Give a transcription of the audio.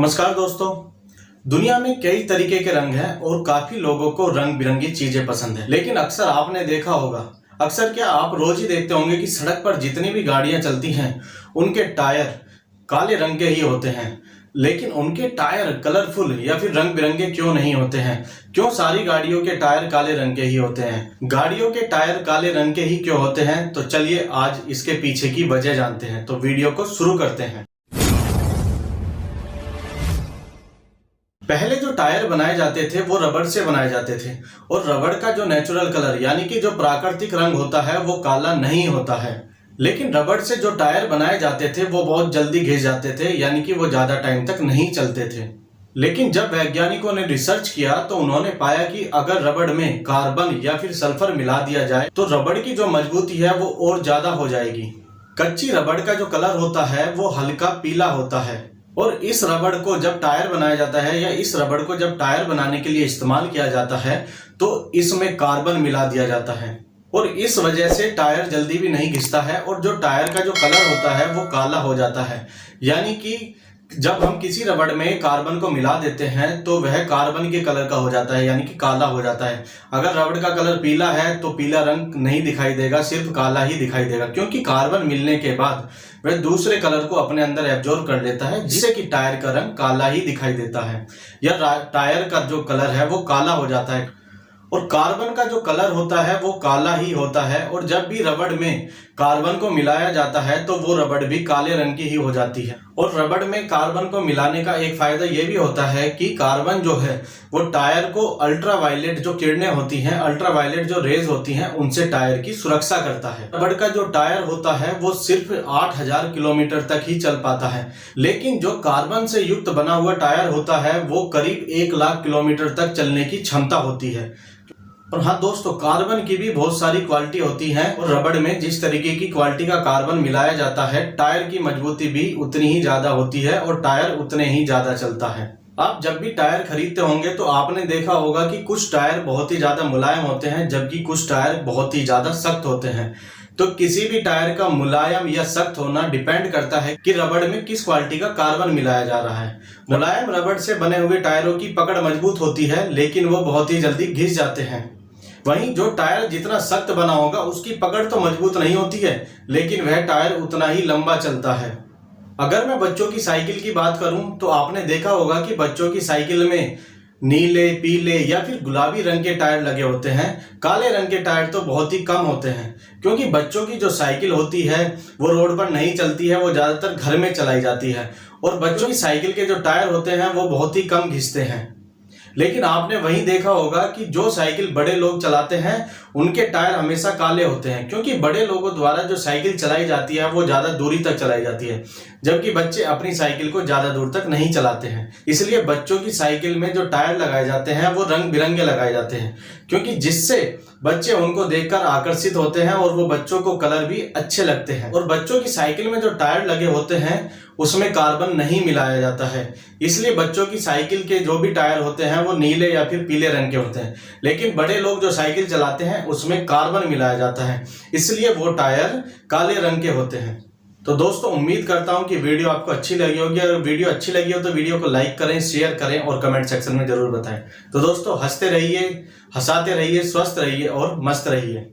नमस्कार दोस्तों। दुनिया में कई तरीके के रंग हैं और काफी लोगों को रंग बिरंगी चीजें पसंद है। लेकिन अक्सर आपने देखा होगा, अक्सर क्या आप रोज ही देखते होंगे कि सड़क पर जितनी भी गाड़ियां चलती हैं उनके टायर काले रंग के ही होते हैं। लेकिन उनके टायर कलरफुल या फिर रंग बिरंगे क्यों नहीं होते हैं? क्यों सारी गाड़ियों के टायर काले रंग के ही होते हैं? गाड़ियों के टायर काले रंग के ही क्यों होते हैं? तो चलिए आज इसके पीछे की वजह जानते हैं। तो वीडियो को शुरू करते हैं। पहले जो टायर बनाए जाते थे वो रबड़ से बनाए जाते थे और रबड़ का जो नेचुरल कलर यानी कि जो प्राकृतिक रंग होता है वो काला नहीं होता है। लेकिन रबड़ से जो टायर बनाए जाते थे वो बहुत जल्दी घिस जाते थे, यानी कि वो ज्यादा टाइम तक नहीं चलते थे। लेकिन जब वैज्ञानिकों ने रिसर्च किया तो उन्होंने पाया कि अगर रबड़ में कार्बन या फिर सल्फर मिला दिया जाए तो रबड़ की जो मजबूती है वो और ज्यादा हो जाएगी। कच्ची रबड़ का जो कलर होता है वो हल्का पीला होता है और इस रबड़ को जब टायर बनाया जाता है या इस रबड़ को जब टायर बनाने के लिए इस्तेमाल किया जाता है तो इसमें कार्बन मिला दिया जाता है और इस वजह से टायर जल्दी भी नहीं घिसता है और जो टायर का जो कलर होता है वो काला हो जाता है। यानी कि जब हम किसी रबड़ में कार्बन को मिला देते हैं तो वह कार्बन के कलर का हो जाता है, यानी कि काला हो जाता है। अगर रबड़ का कलर पीला है तो पीला रंग नहीं दिखाई देगा, सिर्फ काला ही दिखाई देगा, क्योंकि कार्बन मिलने के बाद वह दूसरे कलर को अपने अंदर एब्जॉर्ब कर लेता है, जिससे कि टायर का रंग काला ही दिखाई देता है या टायर का जो कलर है वो काला हो जाता है। और कार्बन का जो कलर होता है वो काला ही होता है और जब भी रबड़ में कार्बन को मिलाया जाता है तो वो रबड़ भी काले रंग की ही हो जाती है। और रबड़ में कार्बन को मिलाने का एक फायदा ये भी होता है कि कार्बन जो है वो टायर को अल्ट्रावायलेट जो किरणें होती हैं, अल्ट्रावायलेट जो रेज होती हैं, उनसे टायर की सुरक्षा करता है। रबड़ का जो टायर होता है वो सिर्फ 8000 किलोमीटर तक ही चल पाता है, लेकिन जो कार्बन से युक्त बना हुआ टायर होता है वो करीब 1 लाख किलोमीटर तक चलने की क्षमता होती है। और हाँ दोस्तों, कार्बन की भी बहुत सारी क्वालिटी होती है और रबड़ में जिस तरीके की क्वालिटी का कार्बन मिलाया जाता है टायर की मजबूती भी उतनी ही ज्यादा होती है और टायर उतने ही ज्यादा चलता है। आप जब भी टायर खरीदते होंगे तो आपने देखा होगा कि कुछ टायर बहुत ही ज्यादा मुलायम होते हैं जबकि कुछ टायर बहुत ही ज्यादा सख्त होते हैं। तो किसी भी टायर का मुलायम या सख्त होना डिपेंड करता है कि रबड़ में किस क्वालिटी का कार्बन मिलाया जा रहा है। मुलायम रबड़ से बने हुए टायरों की पकड़ मजबूत होती है लेकिन वो बहुत ही जल्दी घिस जाते हैं। वहीं जो टायर जितना सख्त बना होगा उसकी पकड़ तो मजबूत नहीं होती है लेकिन वह टायर उतना ही लंबा चलता है। अगर मैं बच्चों की साइकिल की बात करूं तो आपने देखा होगा कि बच्चों की साइकिल में नीले, पीले या फिर गुलाबी रंग के टायर लगे होते हैं। काले रंग के टायर तो बहुत ही कम होते हैं, क्योंकि बच्चों की जो साइकिल होती है वो रोड पर नहीं चलती है, वो ज्यादातर घर में चलाई जाती है और बच्चों की साइकिल के जो टायर होते हैं वो बहुत ही कम घिसते हैं। लेकिन आपने वही देखा होगा कि जो साइकिल बड़े लोग चलाते हैं उनके टायर हमेशा काले होते हैं, क्योंकि बड़े लोगों द्वारा जो साइकिल चलाई जाती है वो ज्यादा दूरी तक चलाई जाती है, जबकि बच्चे अपनी साइकिल को ज्यादा दूर तक नहीं चलाते हैं। इसलिए बच्चों की साइकिल में जो टायर लगाए जाते हैं वो रंग बिरंगे लगाए जाते हैं, क्योंकि जिससे बच्चे उनको देखकर आकर्षित होते हैं और वो बच्चों को कलर भी अच्छे लगते हैं। और बच्चों की साइकिल में जो टायर लगे होते हैं उसमें कार्बन नहीं मिलाया जाता है, इसलिए बच्चों की साइकिल के जो भी टायर होते हैं वो नीले या फिर पीले रंग के होते हैं। लेकिन बड़े लोग जो साइकिल चलाते हैं उसमें कार्बन मिलाया जाता है, इसलिए वो टायर काले रंग के होते हैं। तो दोस्तों, उम्मीद करता हूं कि वीडियो आपको अच्छी लगी होगी। अगर वीडियो अच्छी लगी हो तो वीडियो को लाइक करें, शेयर करें और कमेंट सेक्शन में जरूर बताएं। तो दोस्तों, हंसते रहिए, हंसाते रहिए, स्वस्थ रहिए और मस्त रहिए।